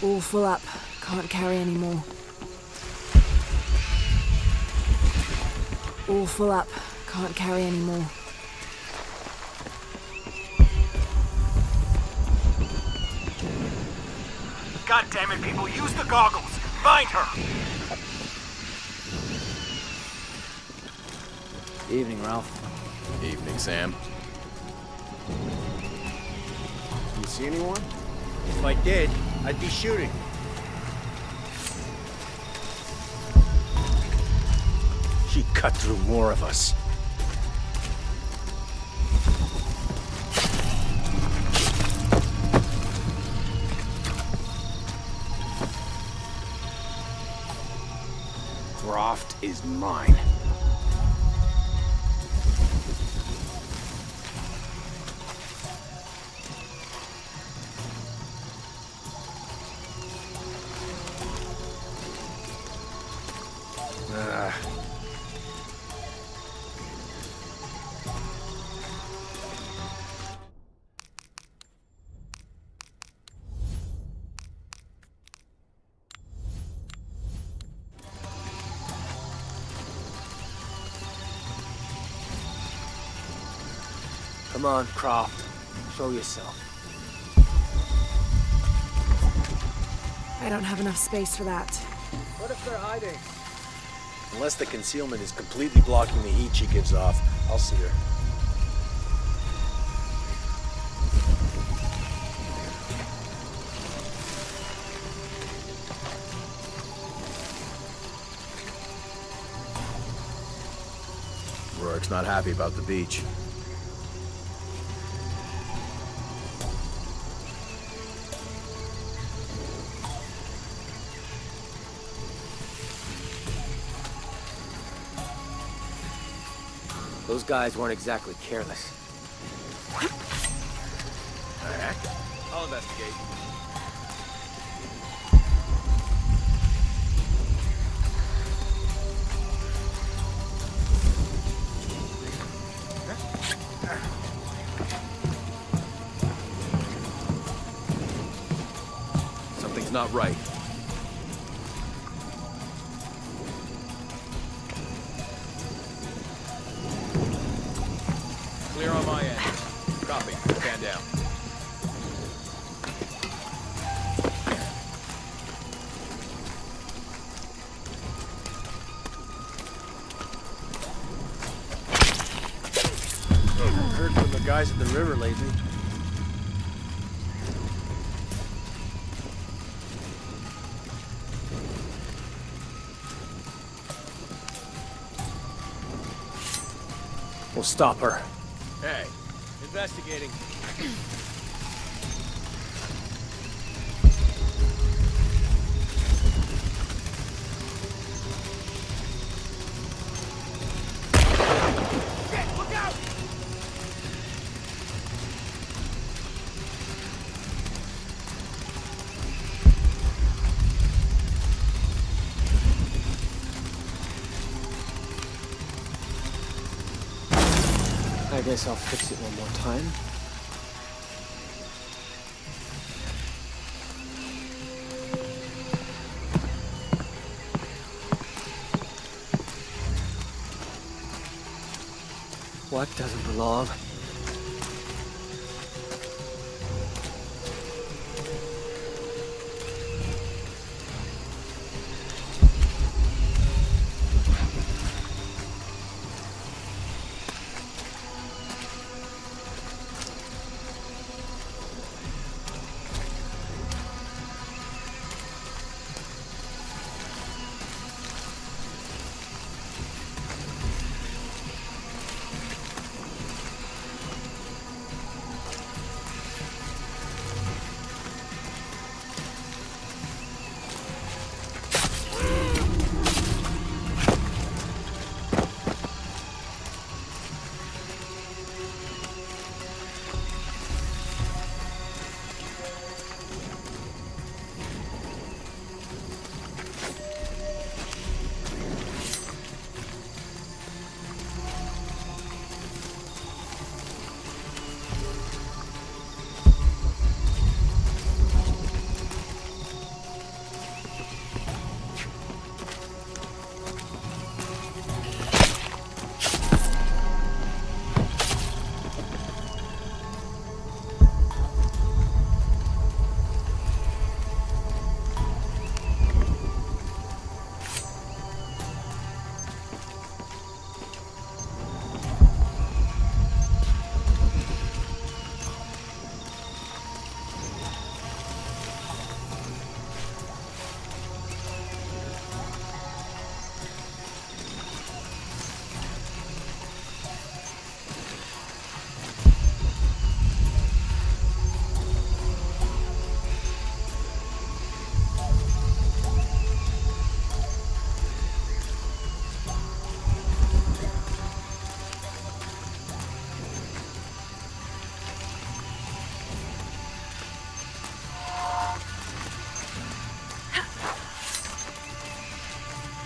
All full up. Can't carry anymore. All full up. Can't carry anymore. God damn it, people, use the goggles! Find her! Evening, Ralph. Evening, Sam. You see anyone? If I did, I'd be shooting. She cut through more of us. Croft is mine. Come on, Croft. Show yourself. I don't have enough space for that. What if they're hiding? Unless the concealment is completely blocking the heat she gives off, I'll see her. Rourke's not happy about the beach. Those guys weren't exactly careless. Alright. I'll investigate. Something's not right. Clear on my end. Copy. Stand down. Heard from the guys at the river lately. We'll stop her. Hey, investigating. I guess I'll fix it one more time. What doesn't belong?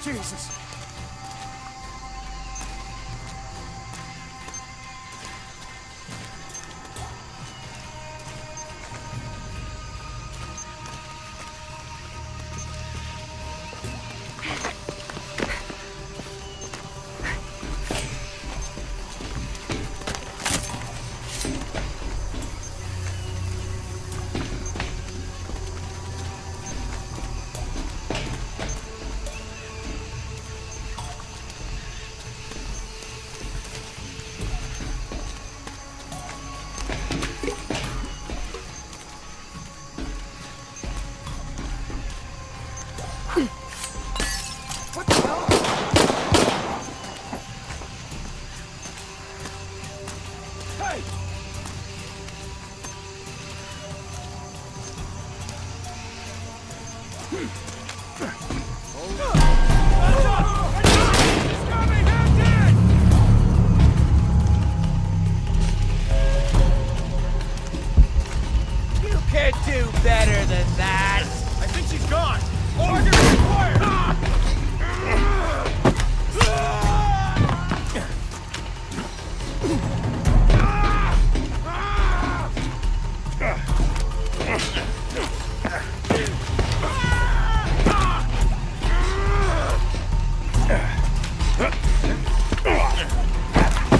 Jesus. You can't do better than that! I think she's gone! Target required!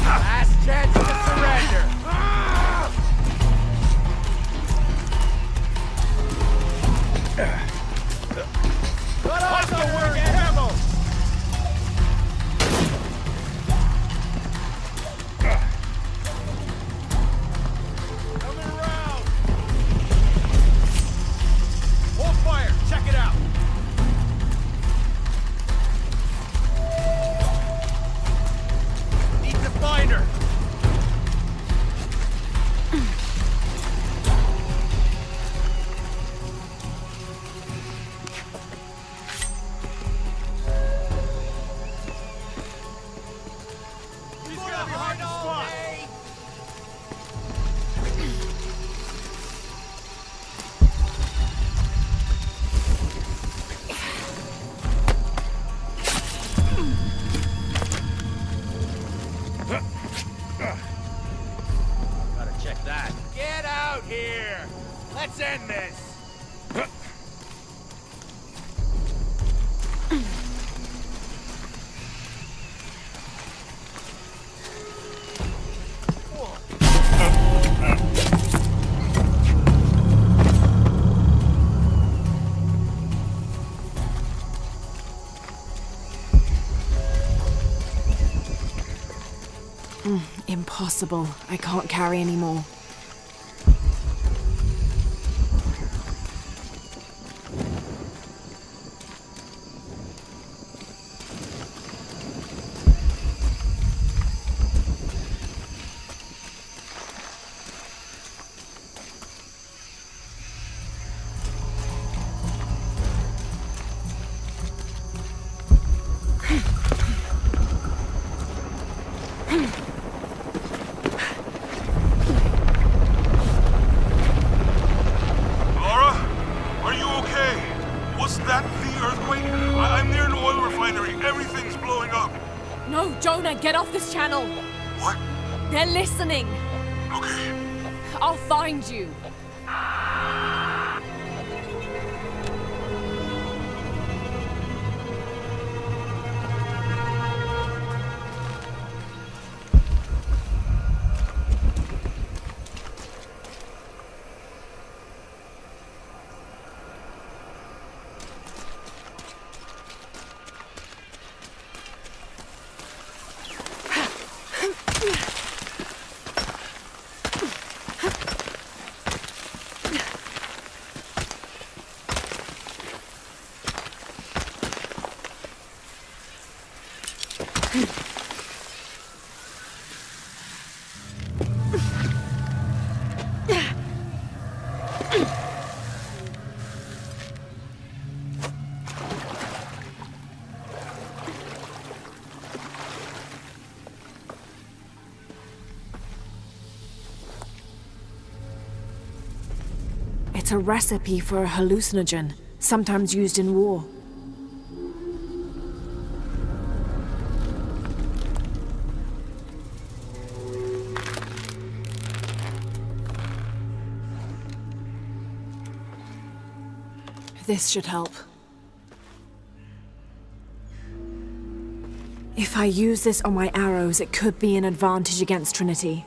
Last chance to surrender! Cut off the word ammo! Coming around! Hold fire! Check it out! Need to find her! He's gonna be hard to spot! Gotta check that. Get out here! Let's end this! Impossible. I can't carry anymore. Laura? Are you okay? Was that the earthquake? I'm near an oil refinery. Everything's blowing up. No, Jonah, get off this channel. What? They're listening. Okay. I'll find you. It's a recipe for a hallucinogen, sometimes used in war. This should help. If I use this on my arrows, it could be an advantage against Trinity.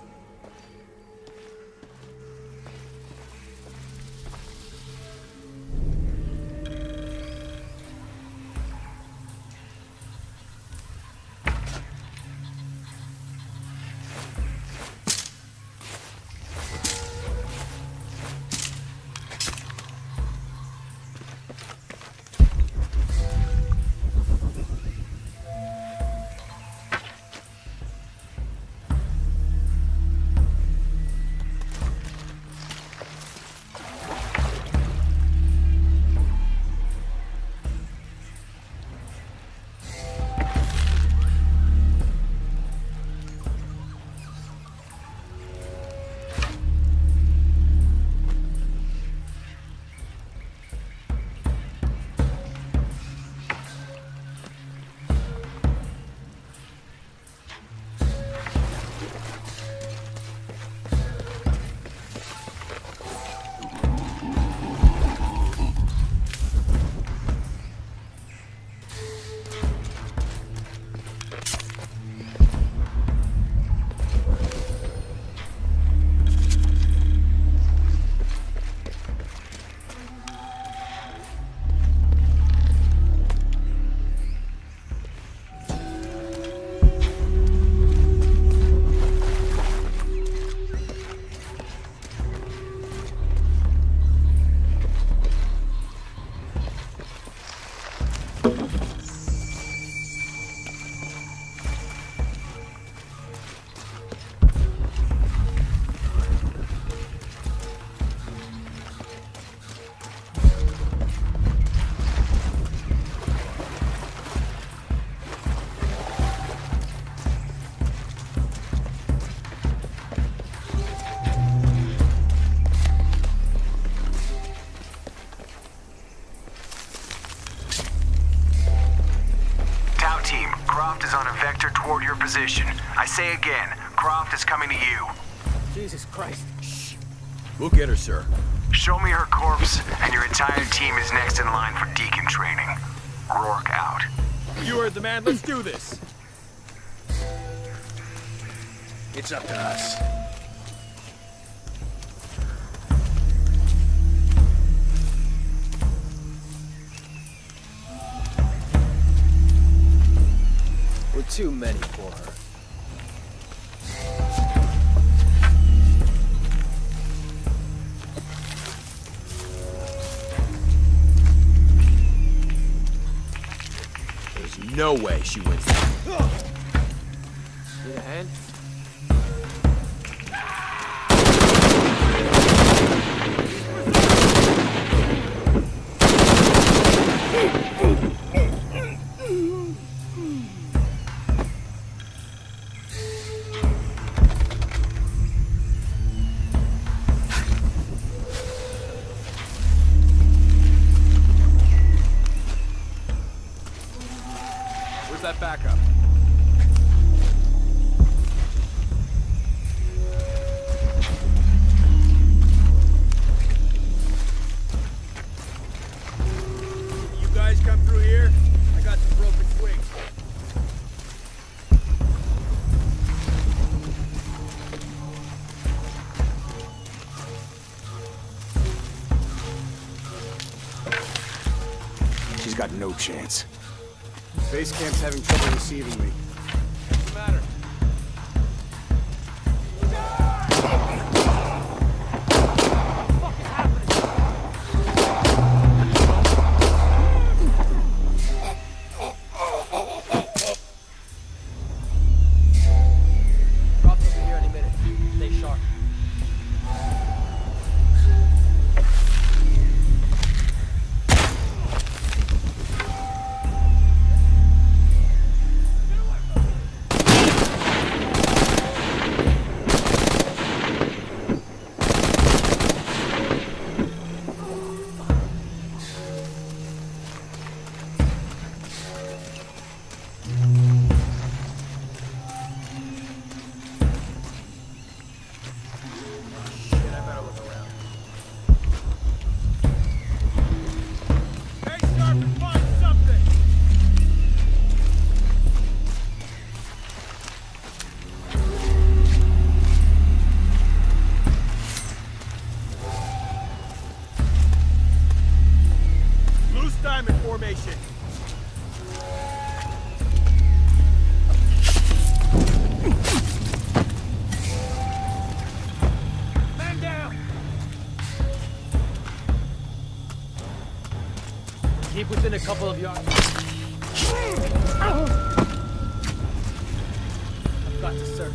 Toward your position. I say again, Croft is coming to you. Jesus Christ. We'll get her, sir. Show me her corpse, and your entire team is next in line for deacon training. Rourke out. You heard the man. Let's do this. It's up to us. We're too many for her. There's no way she wins. Need a hand? Where's that backup? You guys come through here? I got some broken twigs. She's got no chance. Base camp's having trouble receiving me. What's the matter? Croft will be here any minute. Stay sharp. Careful of your... I've got to search.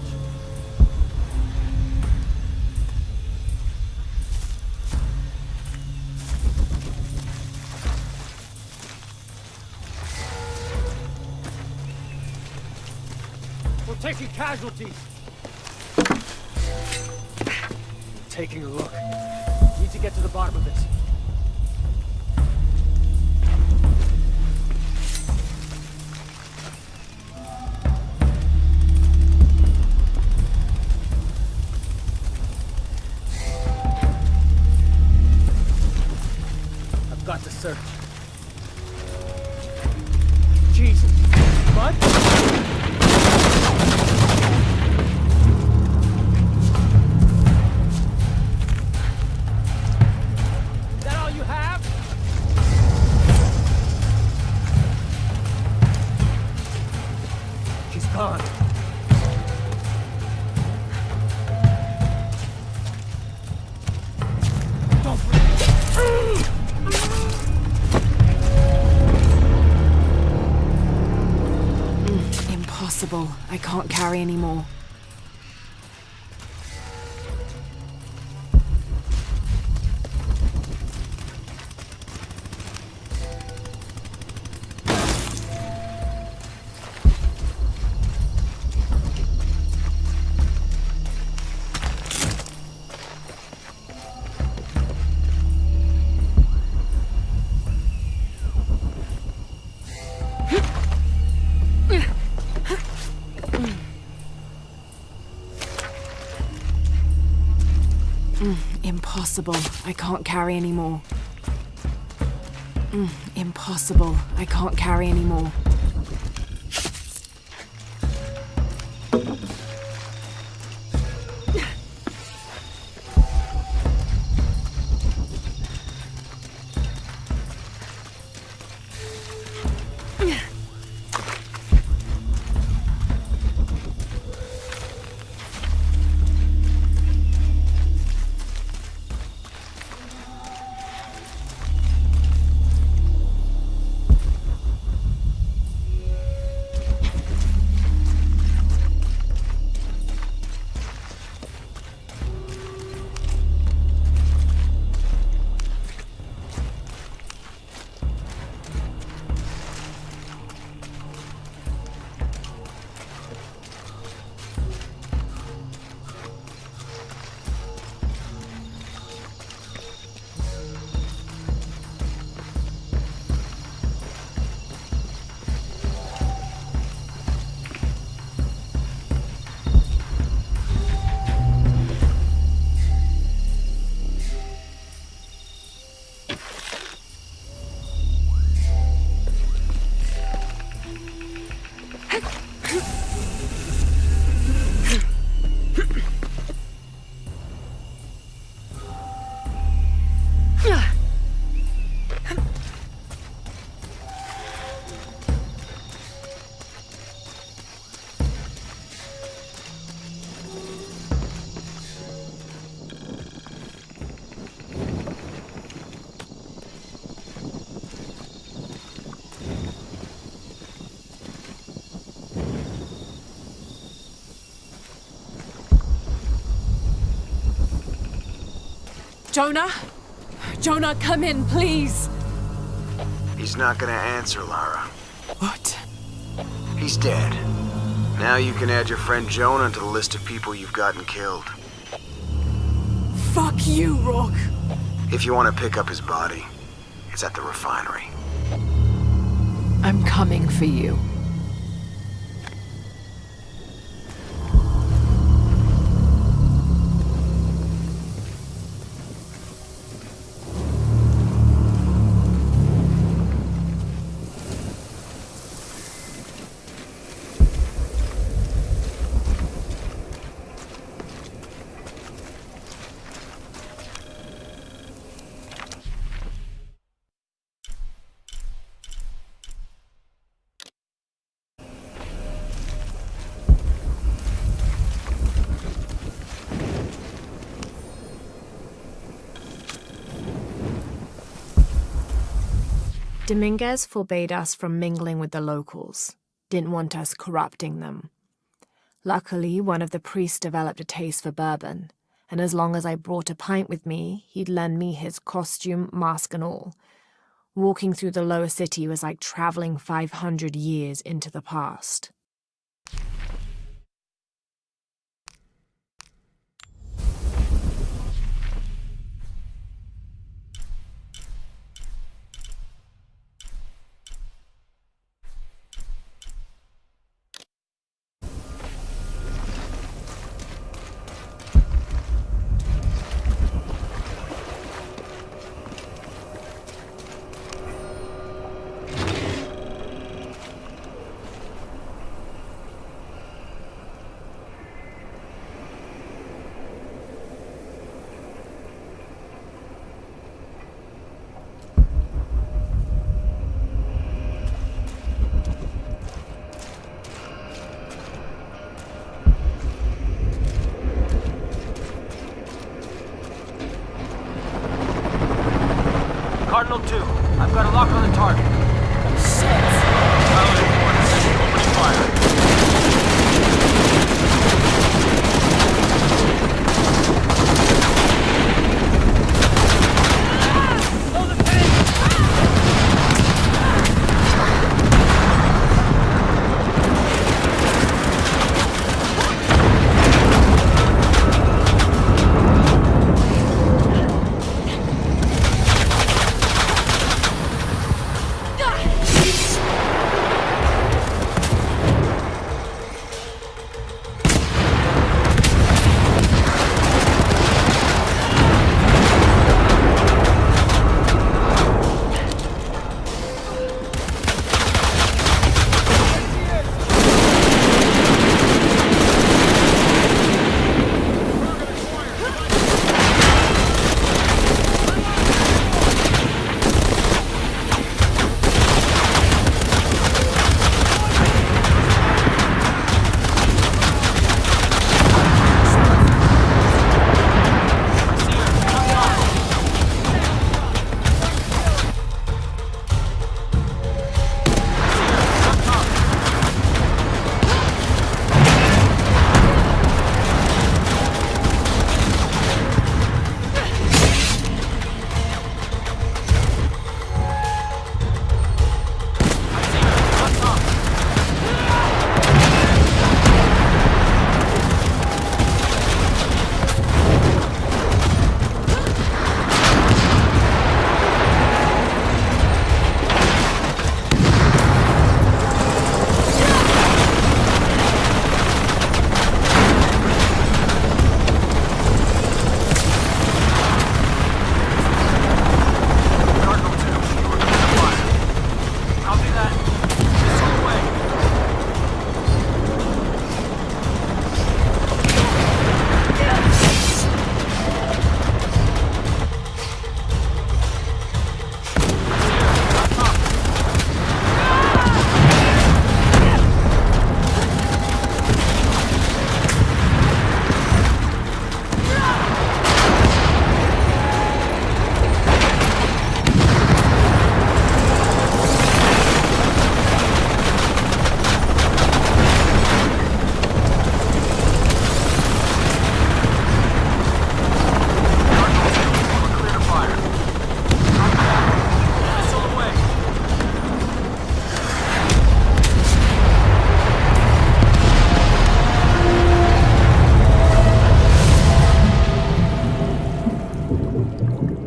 We're taking casualties. Taking a look. Need to get to the bottom of this. I've got to search. Jesus. Mud? Gone. Don't Impossible. I can't carry anymore. Impossible. I can't carry anymore. Impossible. I can't carry anymore. Jonah? Jonah, come in, please! He's not gonna answer, Lara. What? He's dead. Now you can add your friend Jonah to the list of people you've gotten killed. Fuck you, Rock! If you want to pick up his body, it's at the refinery. I'm coming for you. Dominguez forbade us from mingling with the locals, didn't want us corrupting them. Luckily, one of the priests developed a taste for bourbon, and as long as I brought a pint with me, he'd lend me his costume, mask and all. Walking through the lower city was like traveling 500 years into the past. Cardinal 2, I've got a lock on the target. Opening fire.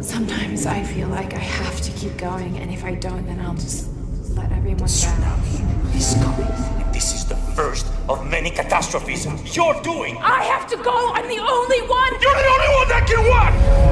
Sometimes I feel like I have to keep going, and if I don't, then I'll just let everyone down. Tsunami is coming, and this is the first of many catastrophes you're doing. I have to go! I'm the only one! You're the only one that can what?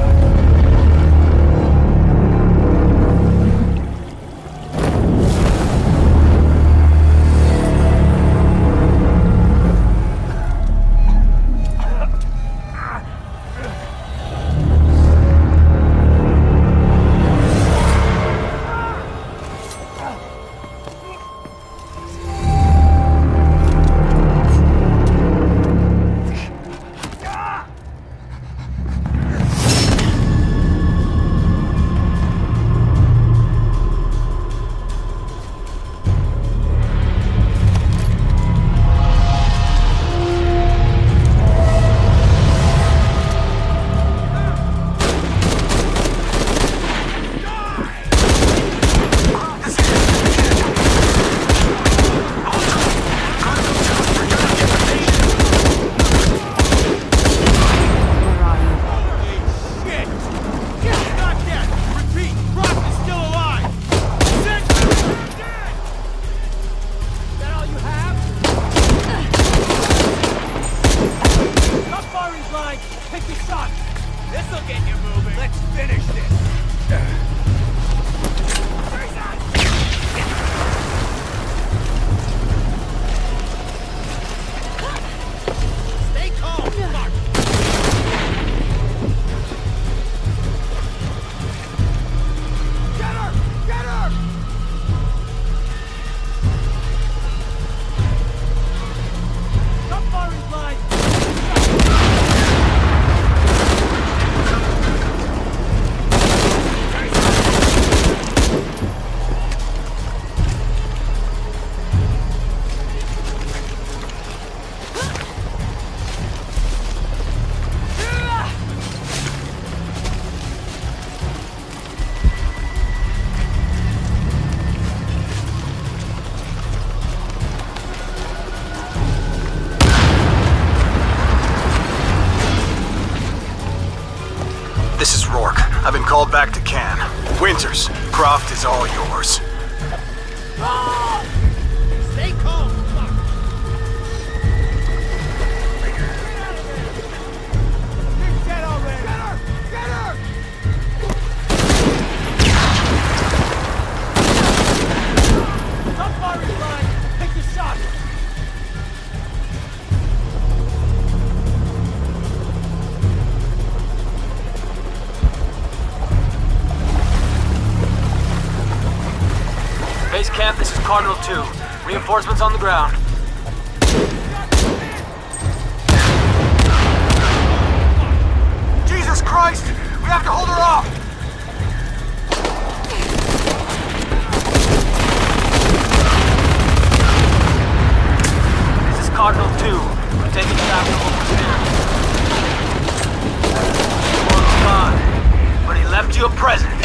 This is Rourke. I've been called back to Cannes. Winters, Croft is all yours. Stay calm. She's dead already. Get her! Get her! Stop firing, Ryan. Take the shot. Base camp, this is Cardinal 2. Reinforcements on the ground. Jesus Christ! We have to hold her off! This is Cardinal 2. We're taking traffic upstairs. One's gone, but he left you a present.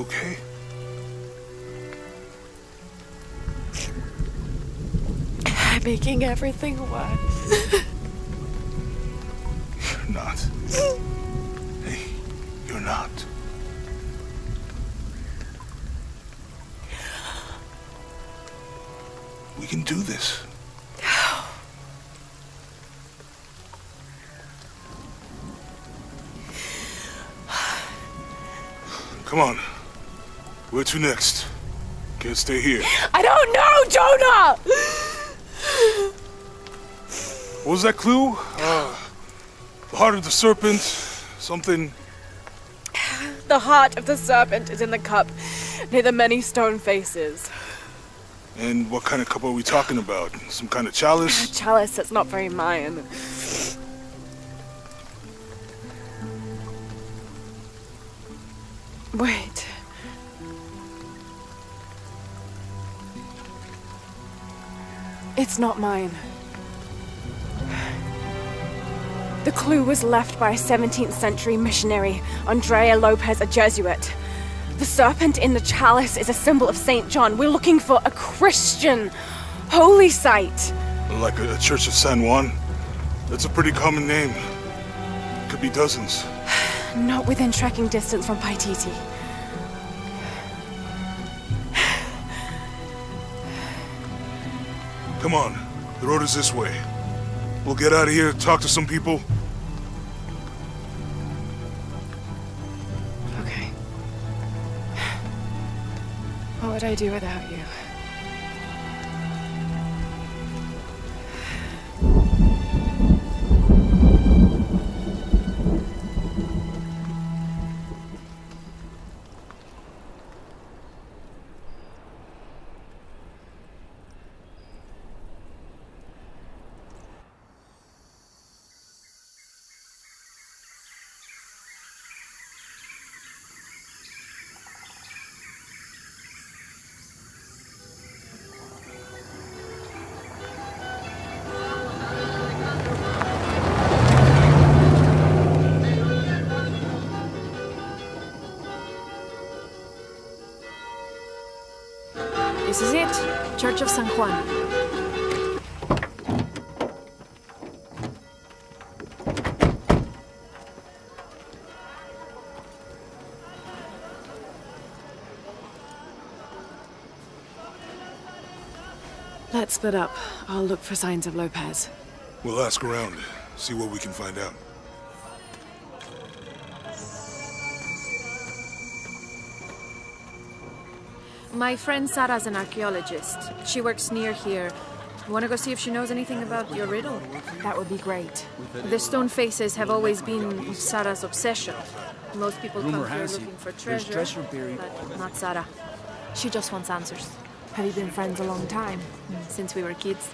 okay? I'm making everything worse. You're not. Hey, you're not. We can do this. Come on. Where to next? Can't stay here. I don't know, Jonah! What was that clue? The heart of the serpent, something. The heart of the serpent is in the cup, near the many stone faces. And what kind of cup are we talking about? Some kind of chalice? A chalice that's not very Mayan. Wait. It's not mine. The clue was left by a 17th century missionary, Andrea Lopez, a Jesuit. The serpent in the chalice is a symbol of St. John. We're looking for a Christian holy site. Like a Church of San Juan? That's a pretty common name. Could be dozens. Not within trekking distance from Paititi. Come on, the road is this way. We'll get out of here, talk to some people. Okay. What would I do without you? This is it, Church of San Juan. Let's split up. I'll look for signs of Lopez. We'll ask around, see what we can find out. My friend Sarah's an archaeologist. She works near here. Want to go see if she knows anything about your riddle? That would be great. The stone faces have always been Sarah's obsession. Most people Rumor come here has it, looking for there's treasure, treasure buried. but not Sarah. She just wants answers. Have you been friends a long time? Since we were kids.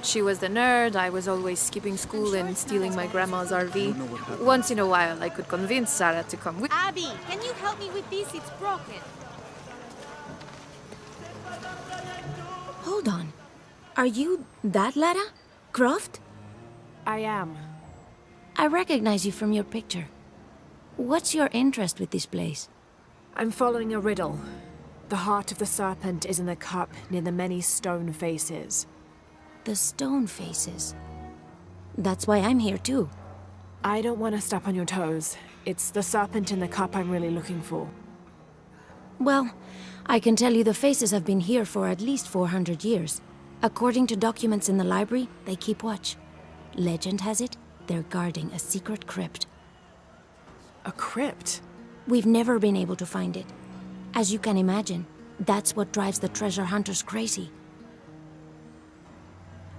She was the nerd, I was always skipping school and stealing my grandma's RV. Once in a while, I could convince Sarah to come with. Abby, can you help me with this? It's broken. Hold on. Are you that Lara? Croft? I am. I recognize you from your picture. What's your interest with this place? I'm following a riddle. The heart of the serpent is in the cup near the many stone faces. The stone faces. That's why I'm here too. I don't want to step on your toes. It's the serpent in the cup I'm really looking for. Well, I can tell you the faces have been here for at least 400 years. According to documents in the library, they keep watch. Legend has it, they're guarding a secret crypt. A crypt? We've never been able to find it. As you can imagine, that's what drives the treasure hunters crazy.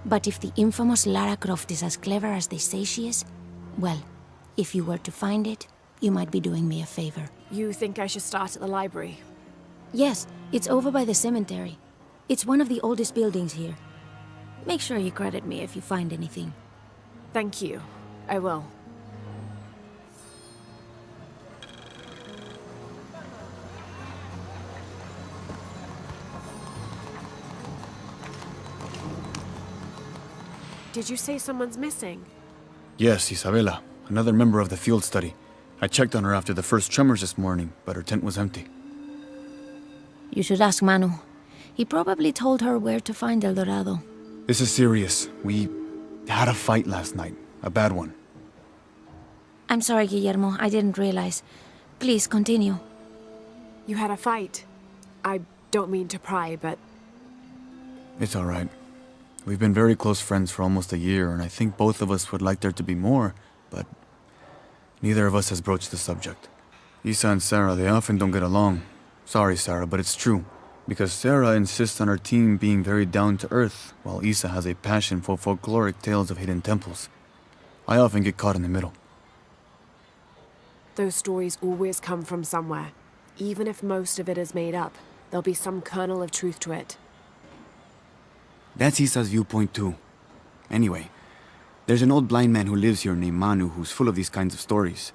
But if the infamous Lara Croft is as clever as they say she is, well, if you were to find it, you might be doing me a favor. You think I should start at the library? Yes, it's over by the cemetery. It's one of the oldest buildings here. Make sure you credit me if you find anything. Thank you. I will. Did you say someone's missing? Yes, Isabela, another member of the field study. I checked on her after the first tremors this morning, but her tent was empty. You should ask Manu. He probably told her where to find El Dorado. This is serious. We had a fight last night. A bad one. I'm sorry, Guillermo. I didn't realize. Please, continue. You had a fight. I don't mean to pry, but It's all right. We've been very close friends for almost a year, and I think both of us would like there to be more, but neither of us has broached the subject. Isa and Sarah, they often don't get along. Sorry, Sarah, but it's true. Because Sarah insists on her team being very down-to-earth, while Isa has a passion for folkloric tales of hidden temples. I often get caught in the middle. those stories always come from somewhere. Even if most of it is made up, there'll be some kernel of truth to it. That's Isa's viewpoint too. Anyway, there's an old blind man who lives here named Manu who's full of these kinds of stories.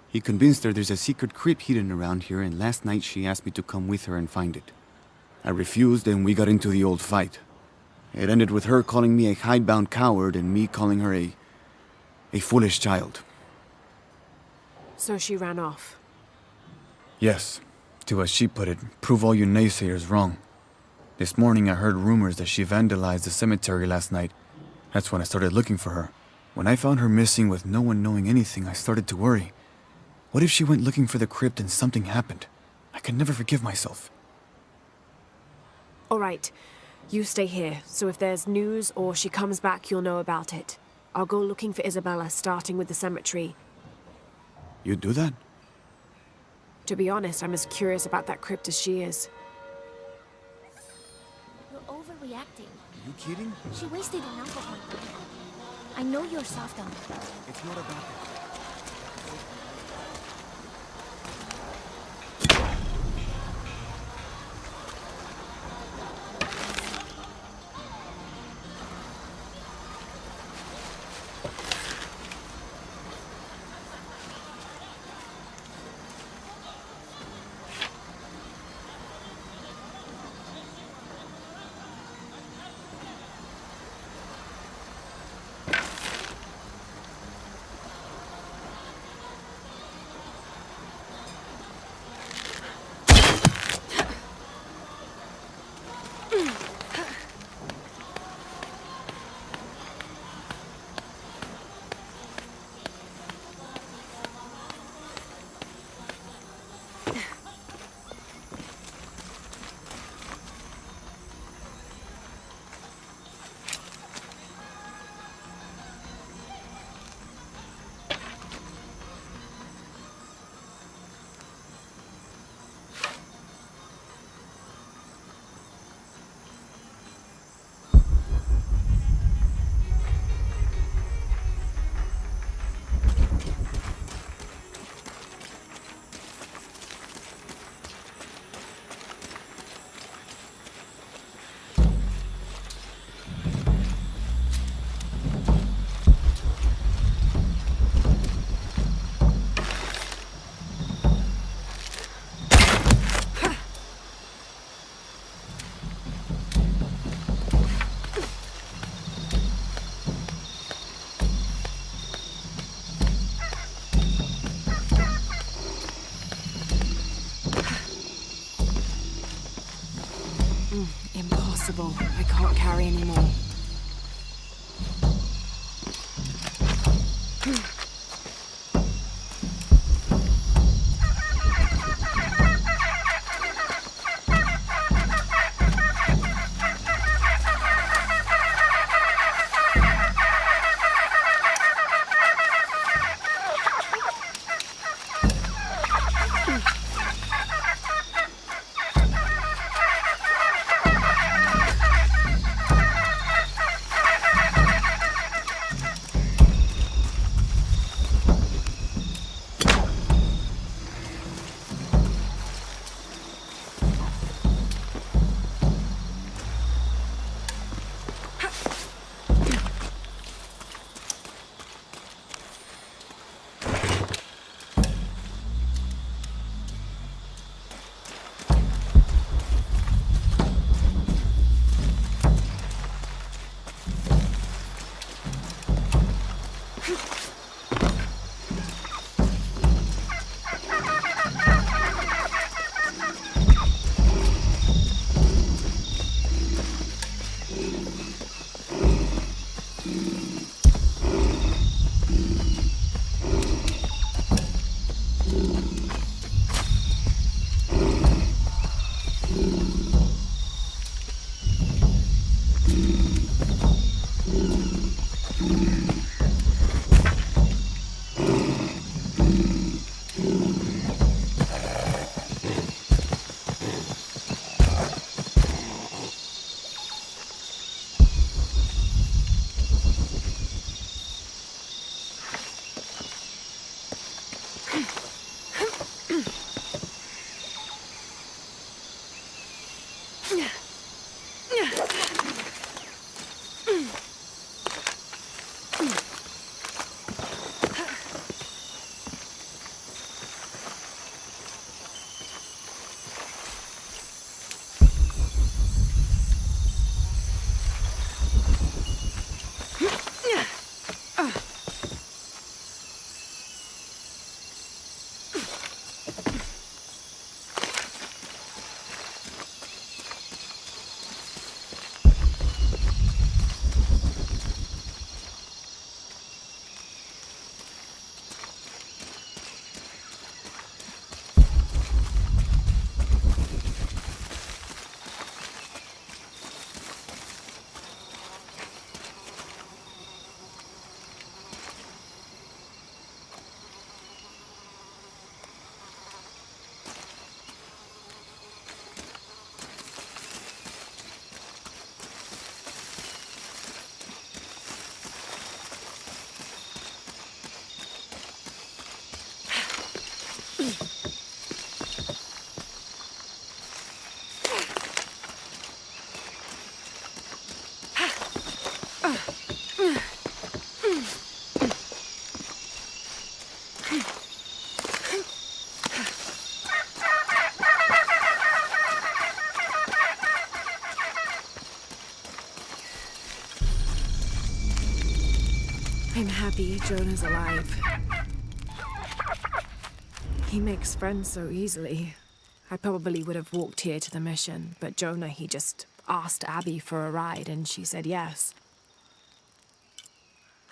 He convinced her there's a secret crypt hidden around here, and last night she asked me to come with her and find it. I refused, and we got into the old fight. It ended with her calling me a hidebound coward and me calling her a foolish child. So she ran off. Yes, to as she put it, prove all you naysayers wrong. This morning I heard rumors that she vandalized the cemetery last night. That's when I started looking for her. When I found her missing with no one knowing anything, I started to worry. What if she went looking for the crypt and something happened? I could never forgive myself. All right, you stay here, so if there's news or she comes back, you'll know about it. I'll go looking for Isabella, starting with the cemetery. You'd do that? To be honest, I'm as curious about that crypt as she is. You're overreacting. You kidding? She wasted enough of my time. I know you're soft on her. It's not about that. Impossible. I can't carry anymore. I'm happy Jonah's alive. He makes friends so easily. I probably would have walked here to the mission, but Jonah, he just asked Abby for a ride and she said yes.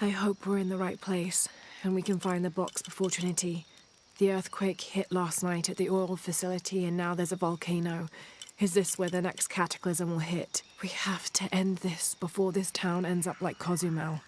I hope we're in the right place and we can find the box before Trinity. The earthquake hit last night at the oil facility and now there's a volcano. Is this where the next cataclysm will hit? We have to end this before this town ends up like Cozumel.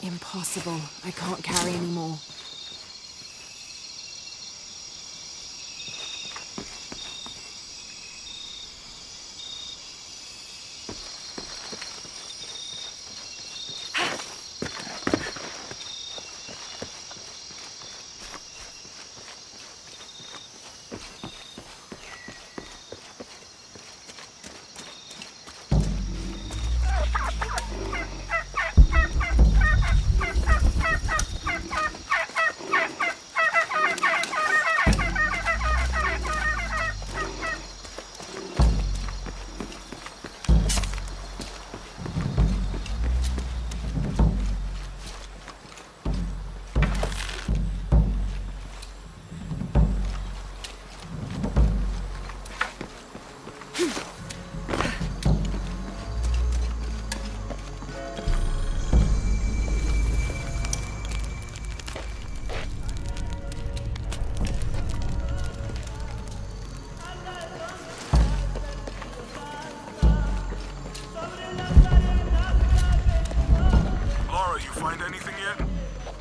Impossible. I can't carry any more.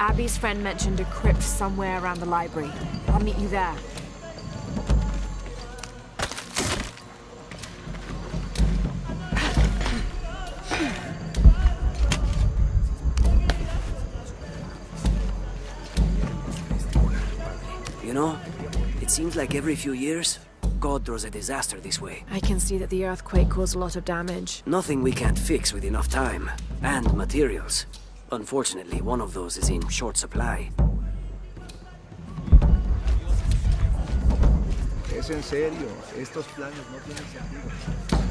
Abby's friend mentioned a crypt somewhere around the library. I'll meet you there. You know, it seems like every few years, God throws a disaster this way. I can see that the earthquake caused a lot of damage. Nothing we can't fix with enough time. And materials. Unfortunately, one of those is in short supply. Es en serio, estos planes no tienen sentido.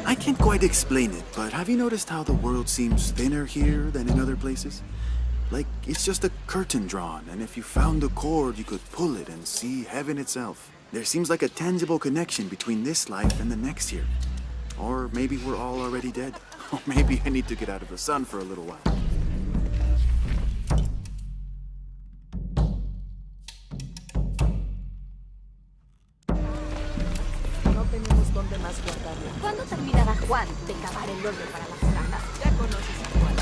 I can't quite explain it, but have you noticed how the world seems thinner here than in other places? Like, it's just a curtain drawn, and if you found the cord, you could pull it and see heaven itself. There seems like a tangible connection between this life and the next here. Or maybe we're all already dead. Or maybe I need to get out of the sun for a little while. ¿Cuándo terminará Juan de cavar el hoyo para las ratas? Ya conoces a Juan.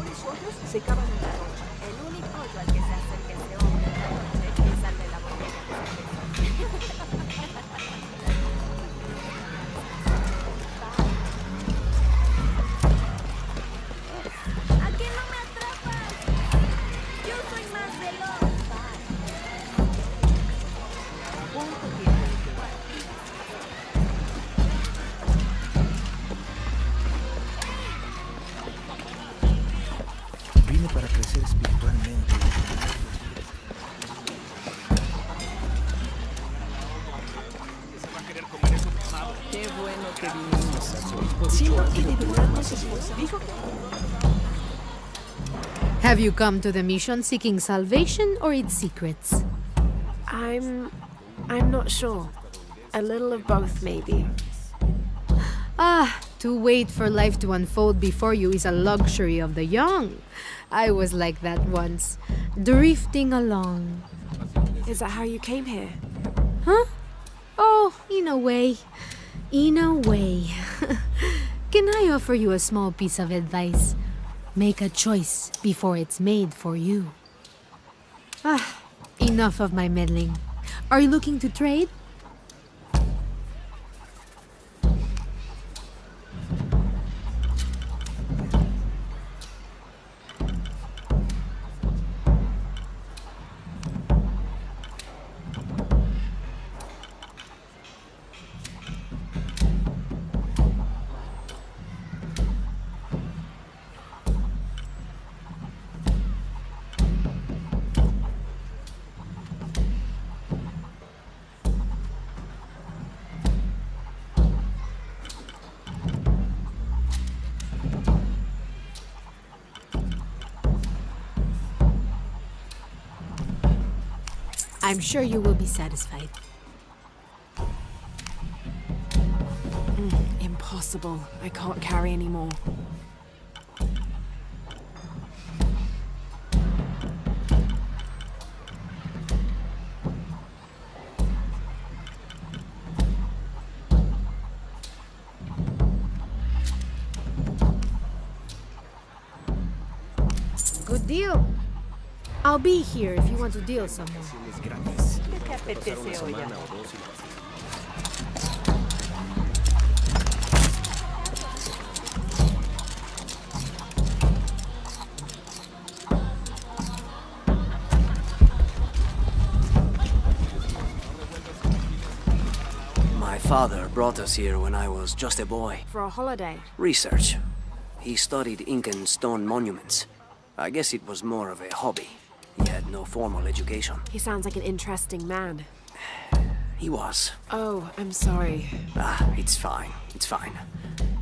Nosotros se cavan en la rocha. El único hoyo al que se acerca este hombre en la noche es al de la botella ¿A qué no me atrapas? Yo soy más veloz. Vine para crecer espiritualmente. Qué bueno que vinimos. Sí, y de verdad no se dijo que... Have you come to the mission seeking salvation or its secrets? I'm not sure. A little of both, maybe. Ah, to wait for life to unfold before you is a luxury of the young. I was like that once, drifting along. Is that how you came here? Huh? Oh, in a way. In a way. Can I offer you a small piece of advice? Make a choice before it's made for you. Ah, enough of my meddling. Are you looking to trade? I'm sure you will be satisfied. Impossible. I can't carry anymore. Good deal. I'll be here if you want to deal some more. My father brought us here when I was just a boy. For a holiday. Research. He studied Incan stone monuments. I guess it was more of a hobby. He had no formal education. He sounds like an interesting man. He was. Oh, I'm sorry. It's fine. It's fine.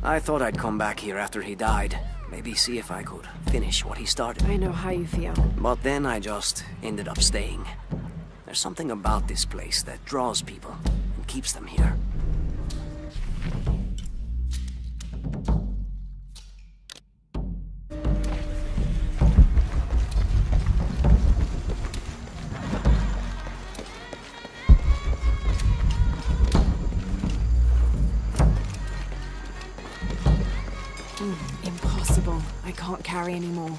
I thought I'd come back here after he died. Maybe see if I could finish what he started. I know how you feel. But then I just ended up staying. There's something about this place that draws people and keeps them here. Impossible. I can't carry anymore.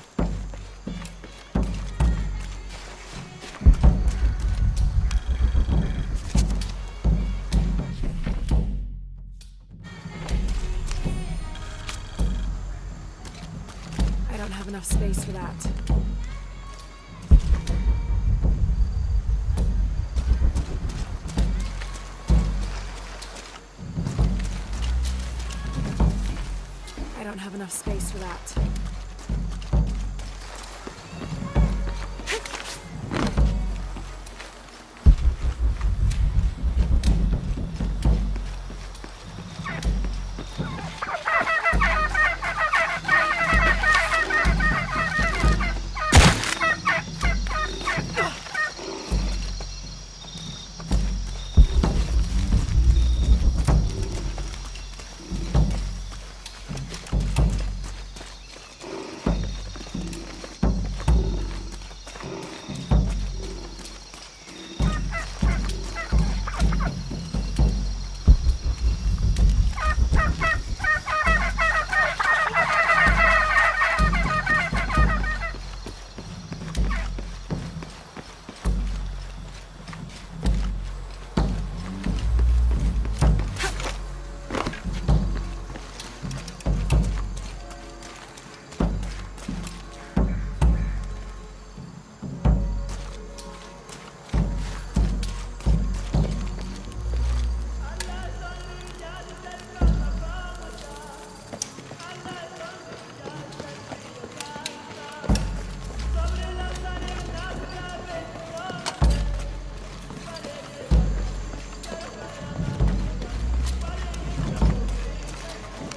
I don't have enough space for that. I don't have enough space for that.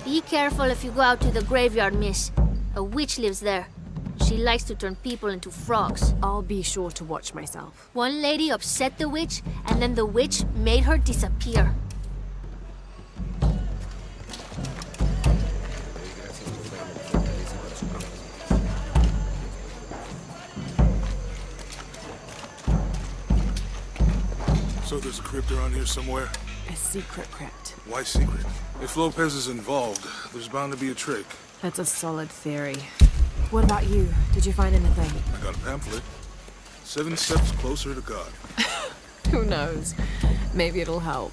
Be careful if you go out to the graveyard, miss. A witch lives there. She likes to turn people into frogs. I'll be sure to watch myself. One lady upset the witch, and then the witch made her disappear. So there's a crypt around here somewhere? A secret crypt. Why secret? If Lopez is involved, there's bound to be a trick. That's a solid theory. What about you? Did you find anything? I got a pamphlet. 7 steps closer to God. Who knows? Maybe it'll help.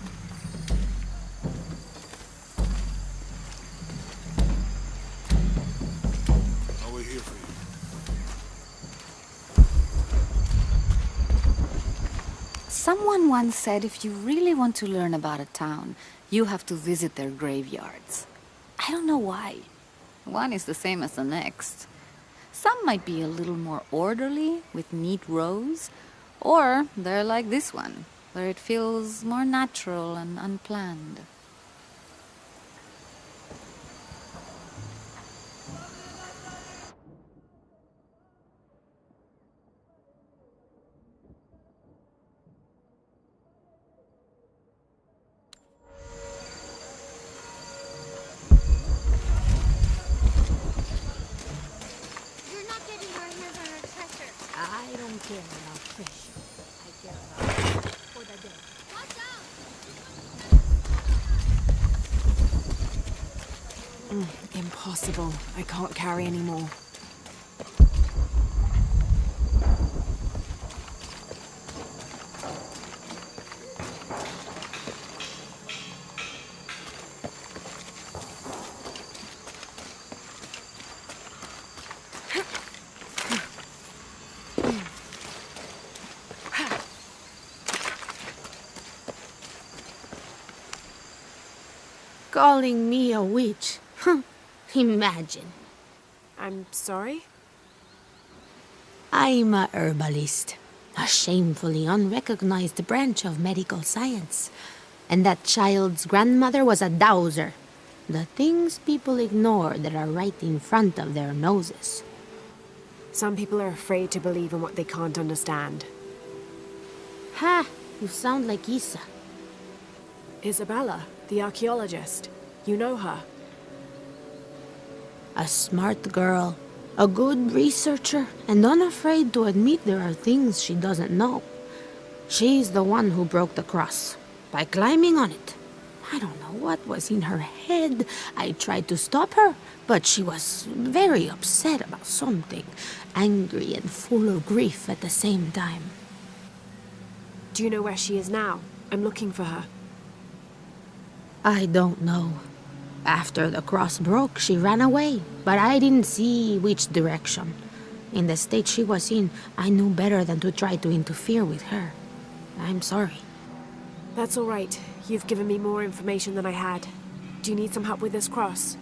I'll wait here for you. Someone once said if you really want to learn about a town, you have to visit their graveyards. I don't know why. One is the same as the next. Some might be a little more orderly, with neat rows, or they're like this one, where it feels more natural and unplanned. impossible. I can't carry anymore. Calling me a witch? Imagine. I'm sorry? I'm a herbalist, a shamefully unrecognized branch of medical science. And that child's grandmother was a dowser. The things people ignore that are right in front of their noses. Some people are afraid to believe in what they can't understand. Ha! You sound like Isa. Isabella, the archaeologist. You know her. A smart girl, a good researcher, and unafraid to admit there are things she doesn't know. She's the one who broke the cross, by climbing on it. I don't know what was in her head. I tried to stop her, but she was very upset about something, angry and full of grief at the same time. Do you know where she is now? I'm looking for her. I don't know. After the cross broke, she ran away, but I didn't see which direction. In the state she was in, I knew better than to try to interfere with her. I'm sorry. That's all right. You've given me more information than I had. Do you need some help with this cross?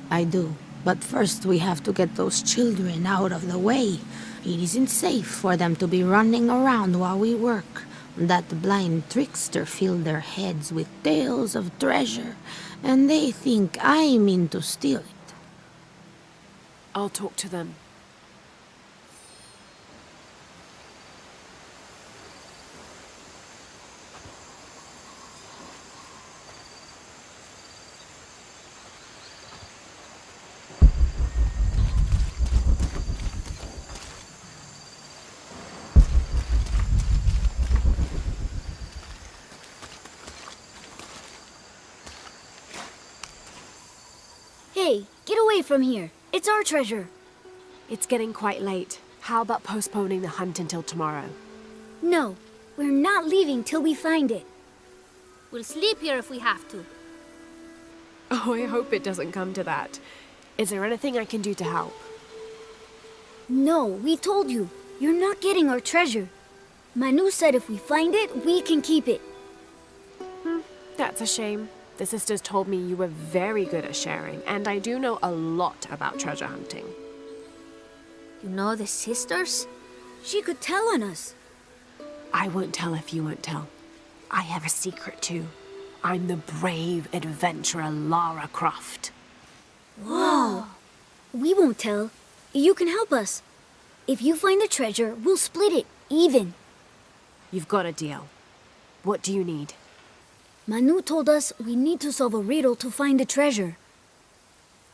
I do, but first we have to get those children out of the way. It isn't safe for them to be running around while we work. That blind trickster filled their heads with tales of treasure, and they think I mean to steal it. I'll talk to them. Hey, get away from here. It's our treasure. It's getting quite late. How about postponing the hunt until tomorrow? No, we're not leaving till we find it. We'll sleep here if we have to. Oh, I hope it doesn't come to that. Is there anything I can do to help? No, we told you. You're not getting our treasure. Manu said if we find it, we can keep it. That's a shame. The sisters told me you were very good at sharing, and I do know a lot about treasure hunting. You know the sisters? She could tell on us. I won't tell if you won't tell. I have a secret too. I'm the brave adventurer Lara Croft. Whoa! We won't tell. You can help us. If you find the treasure, we'll split it, even. You've got a deal. What do you need? Manu told us we need to solve a riddle to find the treasure.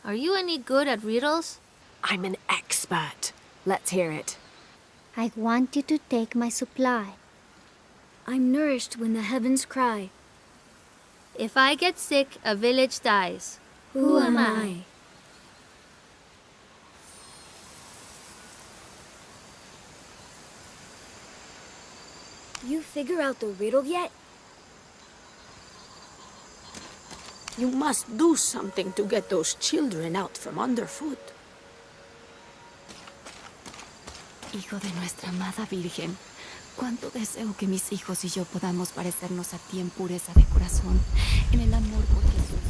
Are you any good at riddles? I'm an expert. Let's hear it. I want you to take my supply. I'm nourished when the heavens cry. If I get sick, a village dies. Who am I? You figure out the riddle yet? You must do something to get those children out from underfoot. Hijo de nuestra amada Virgen, cuánto deseo que mis hijos y yo podamos parecernos a ti en pureza de corazón, en el amor por Jesús.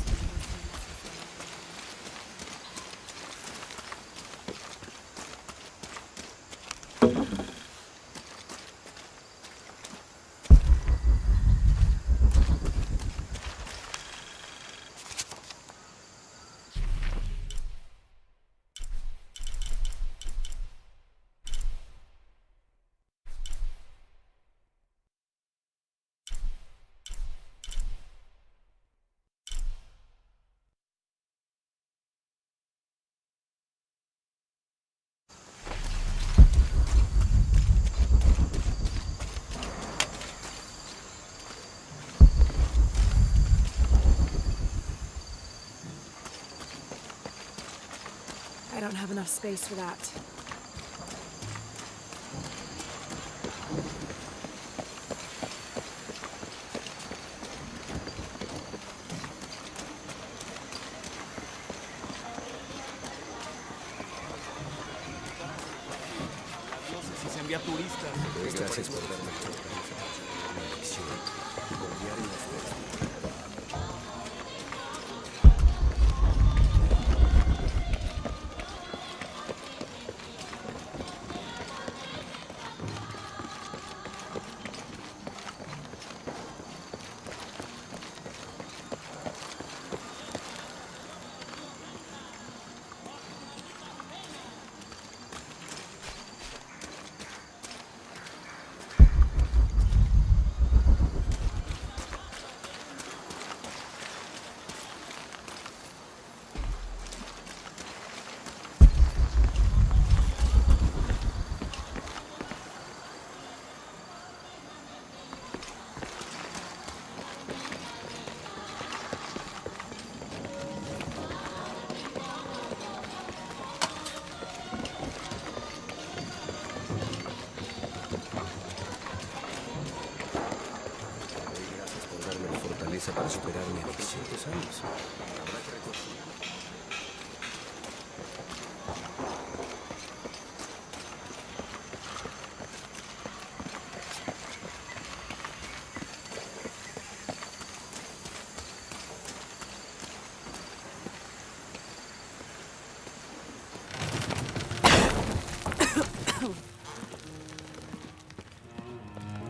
don't have enough space for that. Si se envía turistas. Gracias por darme para superar mi adicción. ¿Años? Habrá que reconstruir.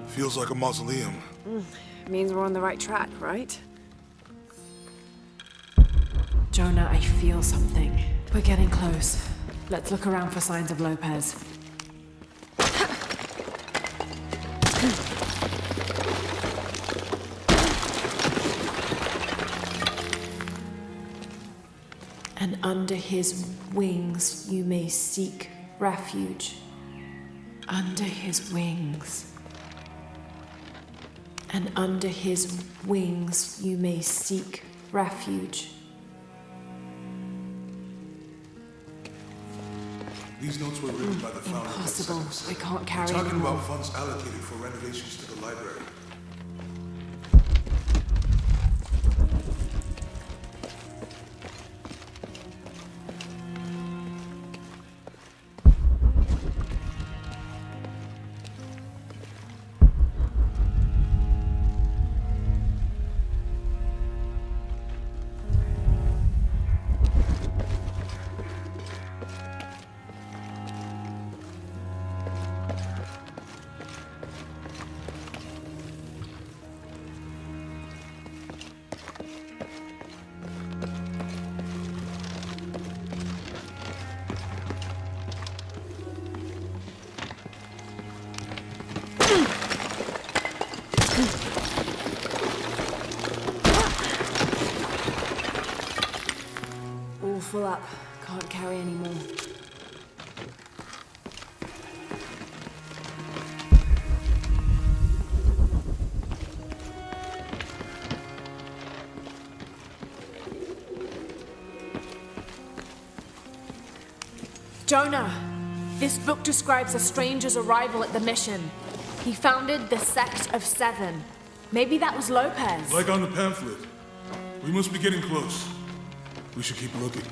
Feels like a mausoleum. Means we're on the right track, right? Jonah, I feel something. We're getting close. Let's look around for signs of Lopez. And under his wings you may seek refuge. Under his wings. And under his wings you may seek refuge. These notes were written by the founder. Impossible. I can't carry Talking anymore. about funds allocated for renovations to the library. All full up. Can't carry anymore. Jonah! This book describes a stranger's arrival at the mission. He founded the Sect of Seven. Maybe that was Lopez. Like on the pamphlet. We must be getting close. We should keep looking.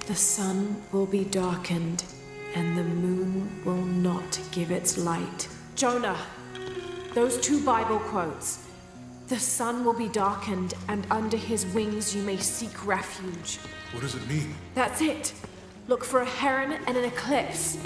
The sun will be darkened, and the moon will not give its light. Jonah, those two Bible quotes. The sun will be darkened, and under his wings you may seek refuge. What does it mean? That's it. Look for a heron and an eclipse.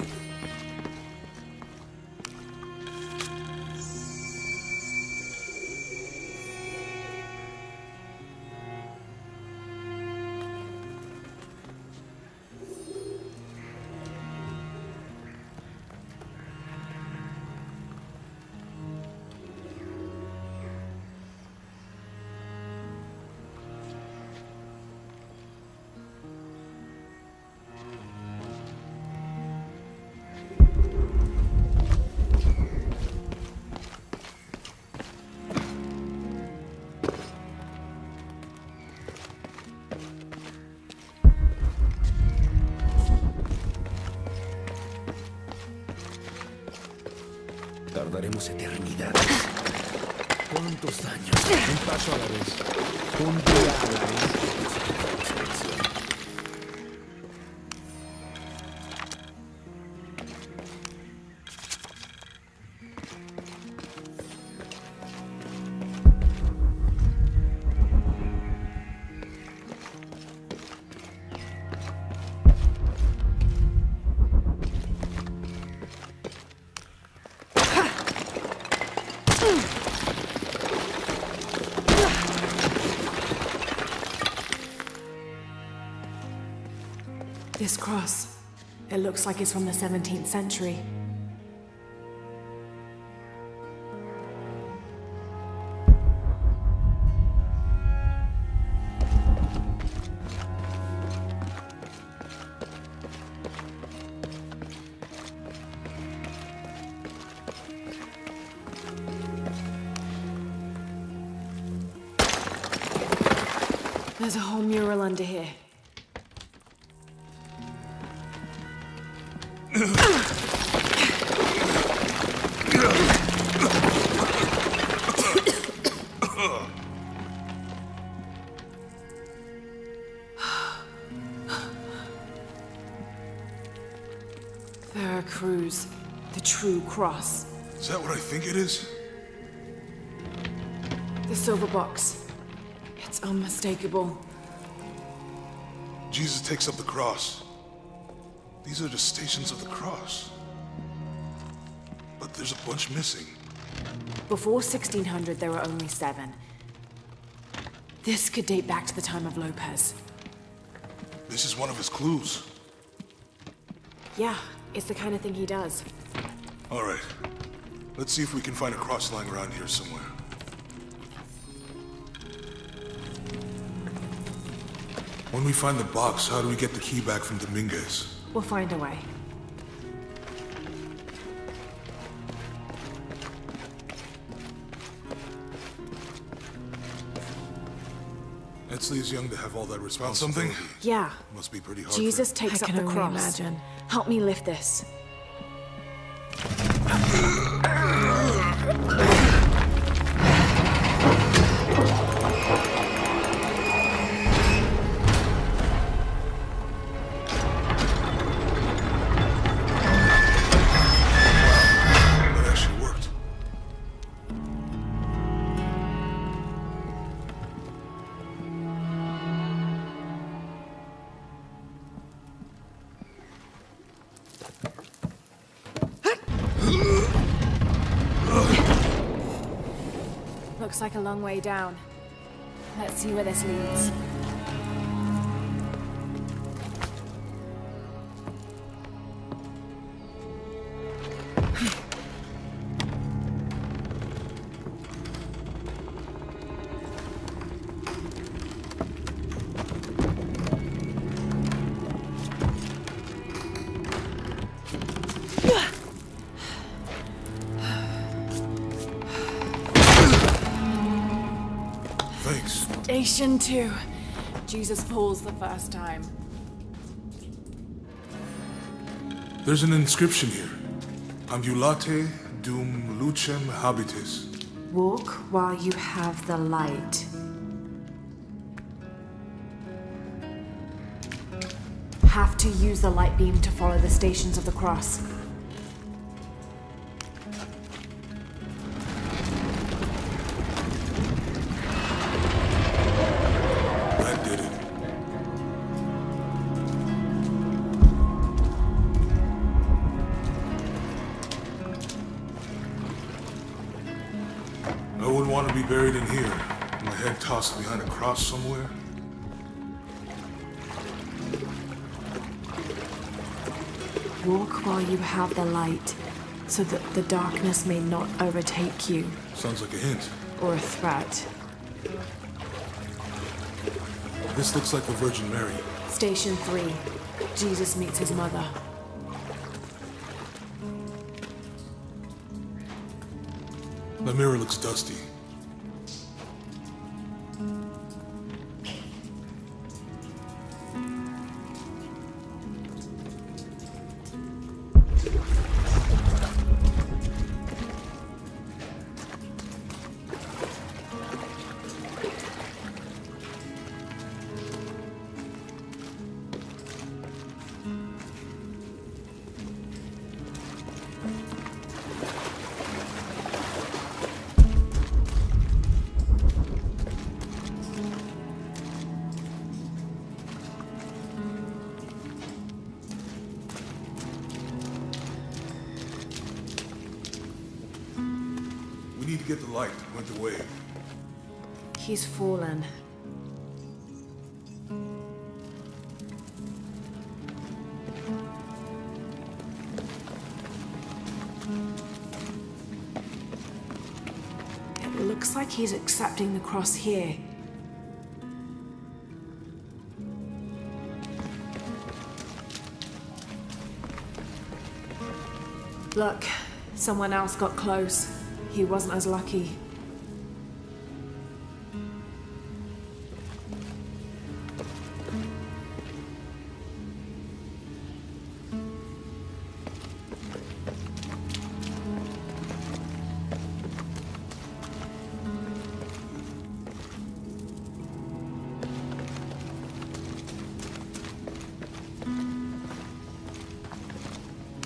Tardaremos eternidades. ¿Cuántos años? Un paso a la vez. Un día a la vez. This cross, it looks like it's from the 17th century. There's a whole mural under here. Veracruz, the true cross. Is that what I think it is? The silver box. It's unmistakable. Jesus takes up the cross. These are the stations of the cross. But there's a bunch missing. Before 1600, there were only 7. This could date back to the time of Lopez. This is one of his clues. Yeah, it's the kind of thing he does. All right. Let's see if we can find a cross lying around here somewhere. When we find the box, how do we get the key back from Dominguez? We'll find a way. Etzli is young to have all that responsibility. Something? Yeah. Must be pretty hard. Jesus takes up the cross. Imagine. Help me lift this. Looks like a long way down. Let's see where this leads. Station 2. Jesus falls the first time. There's an inscription here. Ambulate dum lucem habitis. Walk while you have the light. Have to use the light beam to follow the stations of the cross. I wouldn't want to be buried in here. My head tossed behind a cross somewhere. Walk while you have the light, so that the darkness may not overtake you. Sounds like a hint. Or a threat. This looks like the Virgin Mary. Station 3. Jesus meets his mother. The mirror looks dusty. get the light and went away? He's fallen. It looks like he's accepting the cross here. Look, someone else got close. He wasn't as lucky.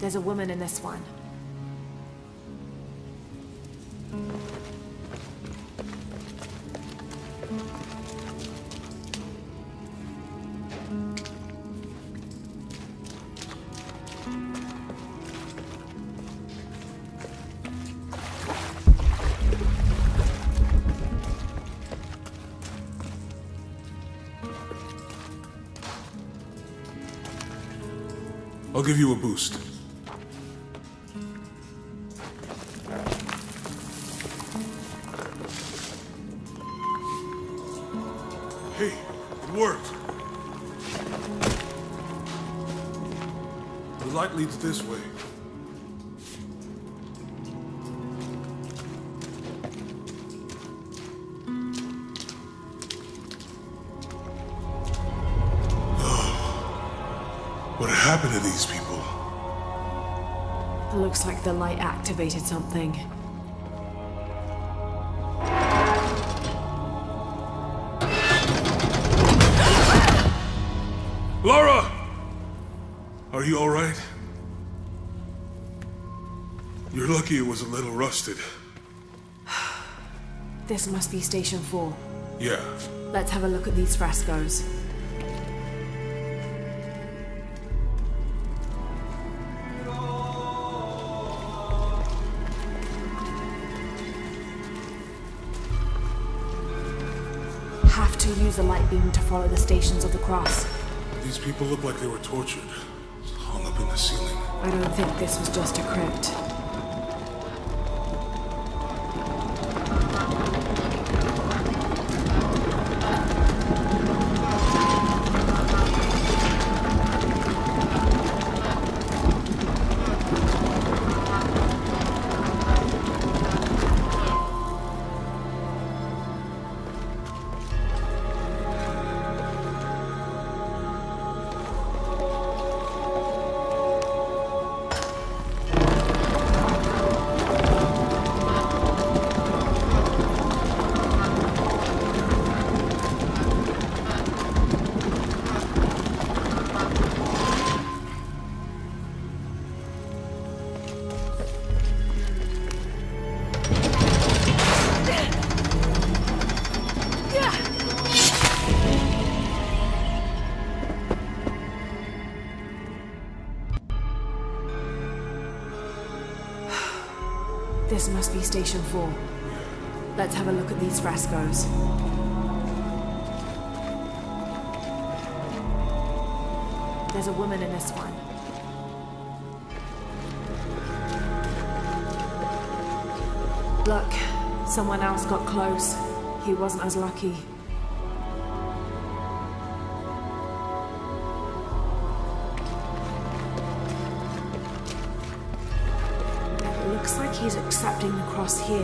There's a woman in this one. I'll give you a boost. Hey, it worked. The light leads this way. What happened to these people? It looks like the light activated something. Laura! Are you alright? You're lucky it was a little rusted. This must be Station 4. Yeah. Let's have a look at these frescoes. Have to use a light beam to follow the stations of the cross. These people look like they were tortured. Hung up in the ceiling. I don't think this was just a crypt. This must be Station 4. Let's have a look at these frescoes. There's a woman in this one. Look, someone else got close. He wasn't as lucky. Looks like he's accepting the cross here.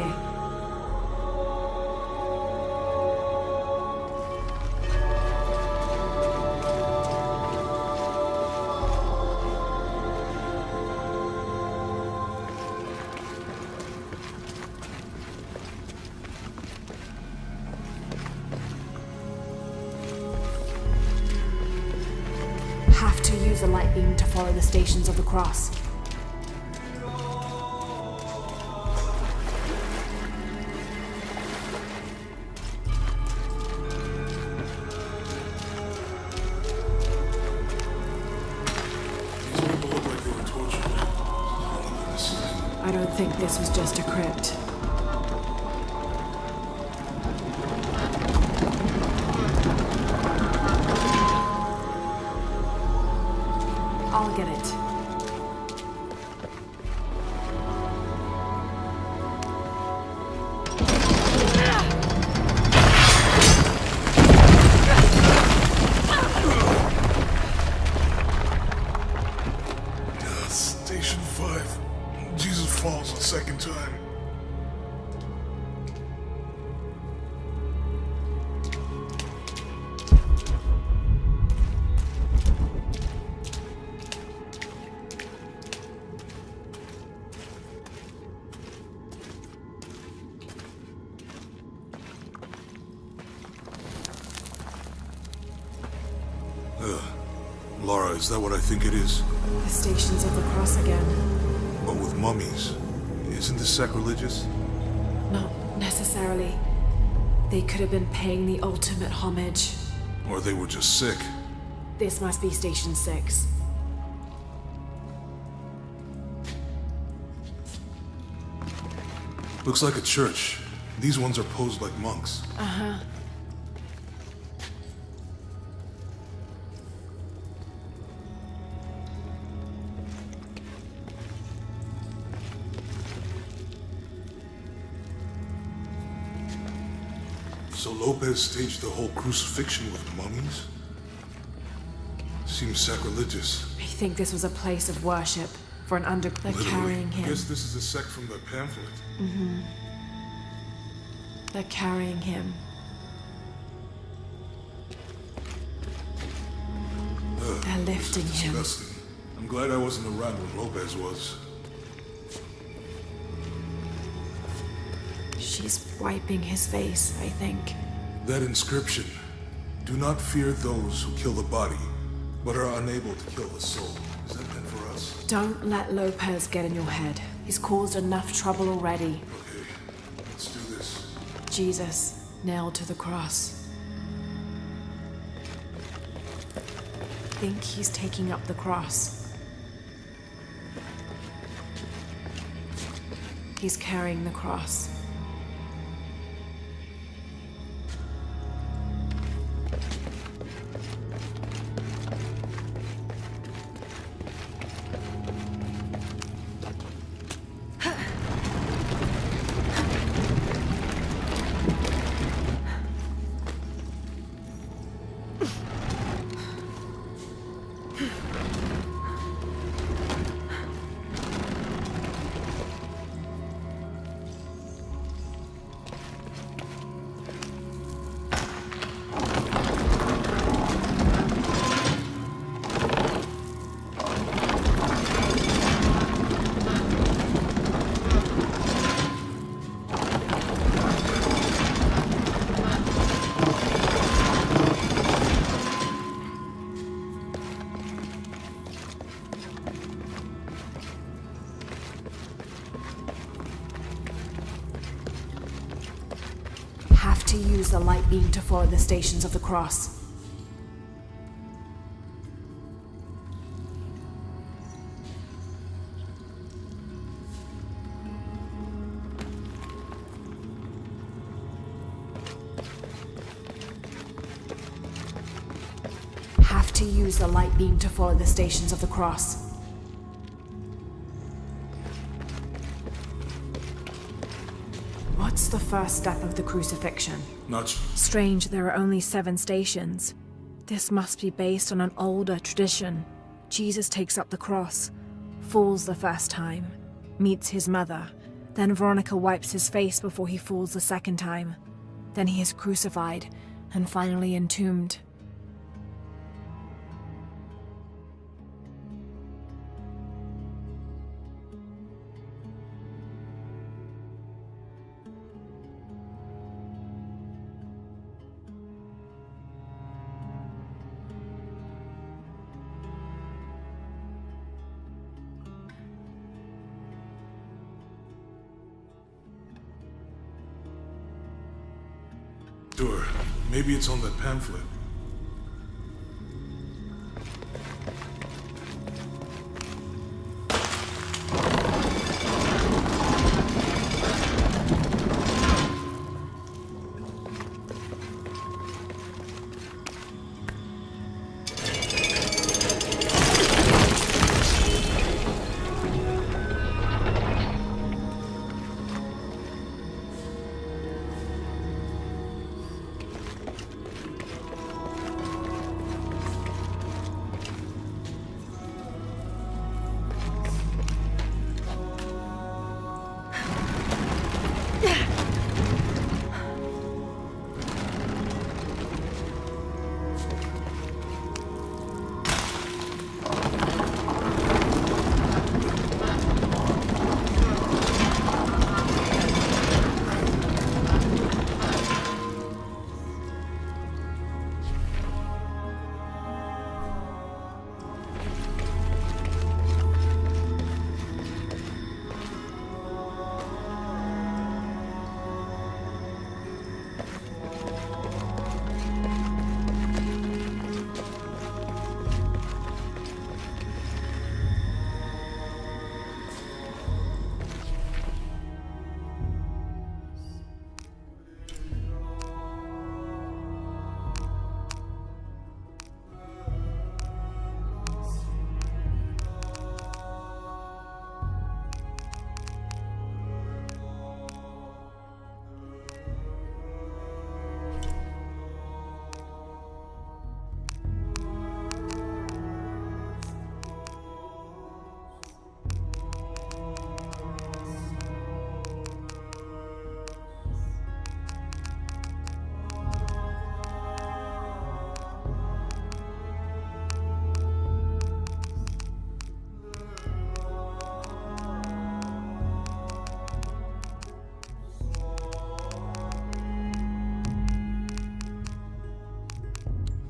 Have to use a light beam to follow the stations of the cross. I don't think this was just a crypt. get it. Station 5. Jesus falls a second time. Lara, is that what I think it is? The Stations of the Cross again. But with mummies. Isn't this sacrilegious? Not necessarily. They could have been paying the ultimate homage. Or they were just sick. This must be Station 6. Looks like a church. These ones are posed like monks. Uh-huh. So Lopez staged the whole crucifixion with mummies? Seems sacrilegious. I think this was a place of worship for an They're Literally. carrying him. Guess this is a sect from the pamphlet. Mm-hmm. They're carrying him. They're lifting him. Disgusting. I'm glad I wasn't around when Lopez was. She's wiping his face, I think. That inscription. Do not fear those who kill the body, but are unable to kill the soul. Is that meant for us? Don't let Lopez get in your head. He's caused enough trouble already. Okay, let's do this. Jesus, nailed to the cross. Think he's taking up the cross. He's carrying the cross. Have to use the light beam to follow the Stations of the Cross. Have to use the light beam to follow the Stations of the Cross. What's the first step of the crucifixion? Not Strange, there are only 7 stations. This must be based on an older tradition. Jesus takes up the cross, falls the first time, meets his mother. Then Veronica wipes his face before he falls the second time. Then he is crucified and finally entombed. sure. Maybe it's on that pamphlet.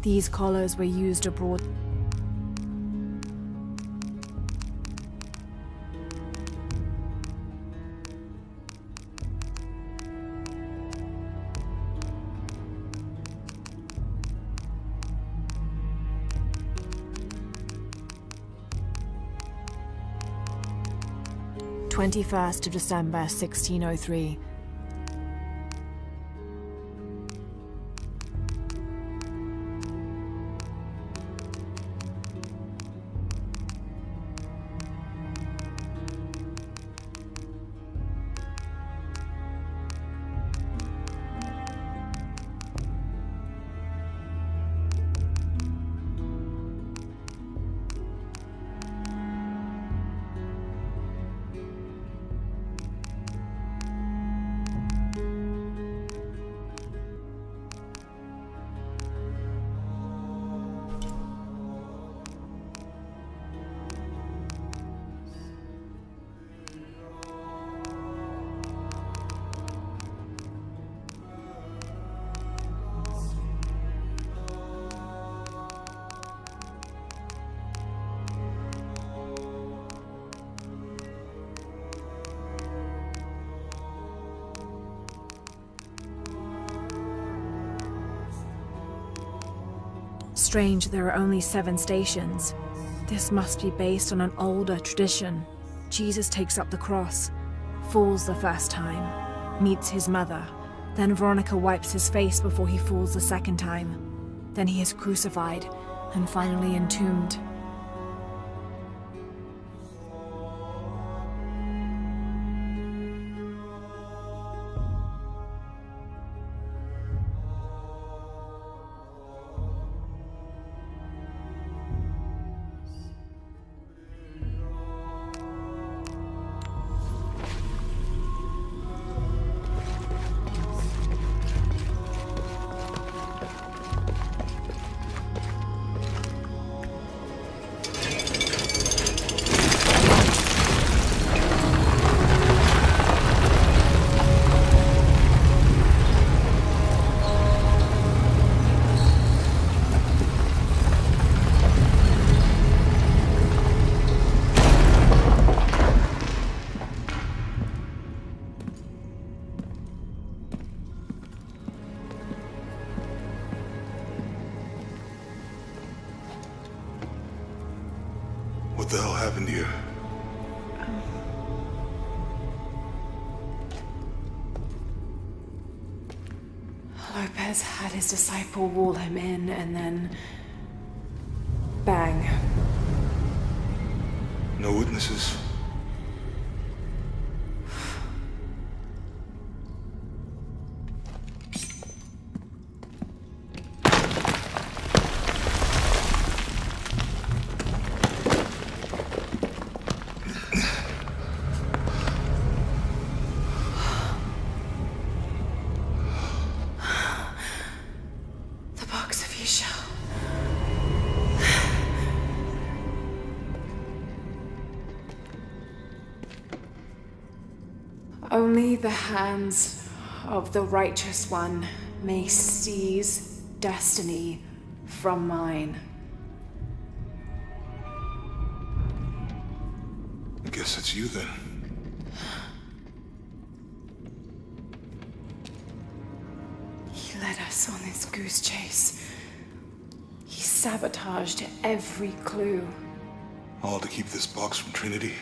These collars were used abroad. December 1603. Strange, there are only 7 stations. This must be based on an older tradition. Jesus takes up the cross, falls the first time, meets his mother. Then Veronica wipes his face before he falls the second time. Then he is crucified and finally entombed. What the hell happened here? Lopez had his disciple wall him in, and then... bang. No witnesses? Only the hands of the righteous one may seize destiny from mine. I guess it's you then. He led us on this goose chase. He sabotaged every clue. All to keep this box from Trinity?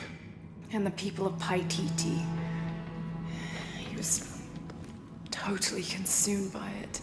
And the people of Paititi. He was totally consumed by it.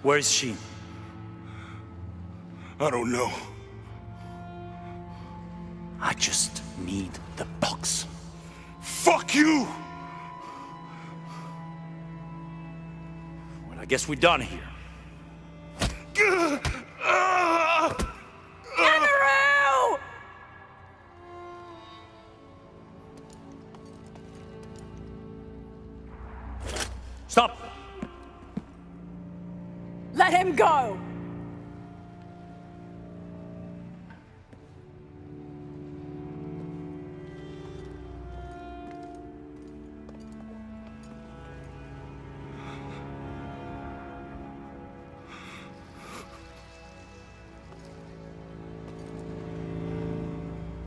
Where is she? I don't know. I just need the box. Fuck you! Well, I guess we're done here. Amaru! Stop! Let him go!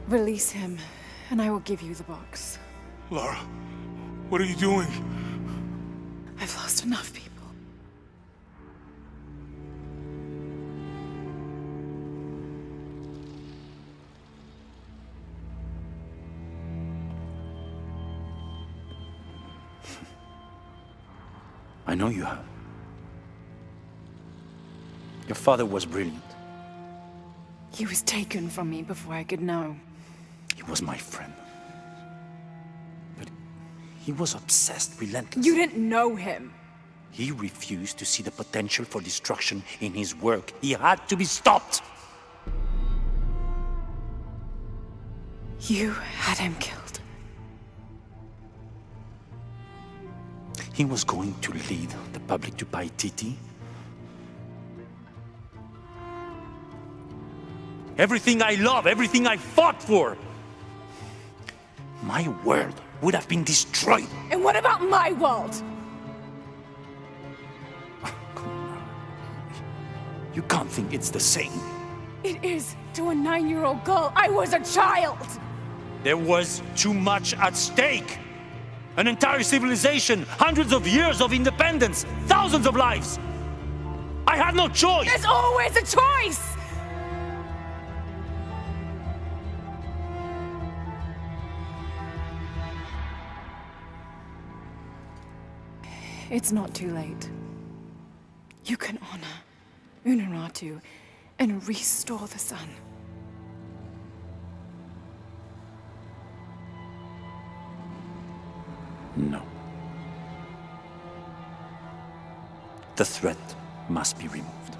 Release him, and I will give you the box. Lara, what are you doing? I've lost enough people. I know you have. Your father was brilliant. He was taken from me before I could know. He was my friend. But he was obsessed, relentless. You didn't know him. He refused to see the potential for destruction in his work. He had to be stopped. You had him killed. He was going to lead the public to Paititi. Everything I love, everything I fought for. My world would have been destroyed. And what about my world? You can't think it's the same. It is to a 9-year-old girl. I was a child. There was too much at stake. An entire civilization, hundreds of years of independence, thousands of lives. I had no choice. There's always a choice. It's not too late. You can honor Unuratu and restore the sun. No. The threat must be removed.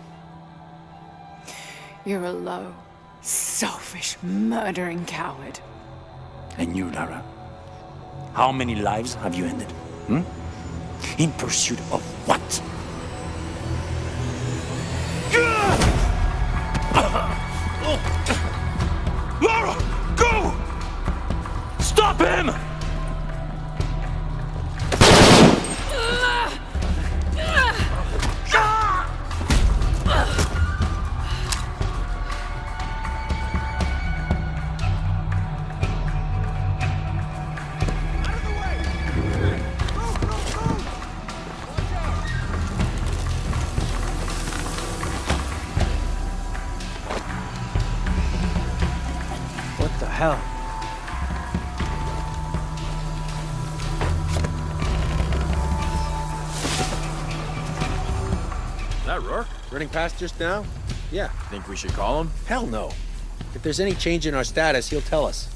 You're a low, selfish, murdering coward. And you, Lara? How many lives have you ended? In pursuit of what? Lara, go! Stop him! What the hell? That Rourke? Running past just now? Yeah. Think we should call him? Hell no. If there's any change in our status, he'll tell us.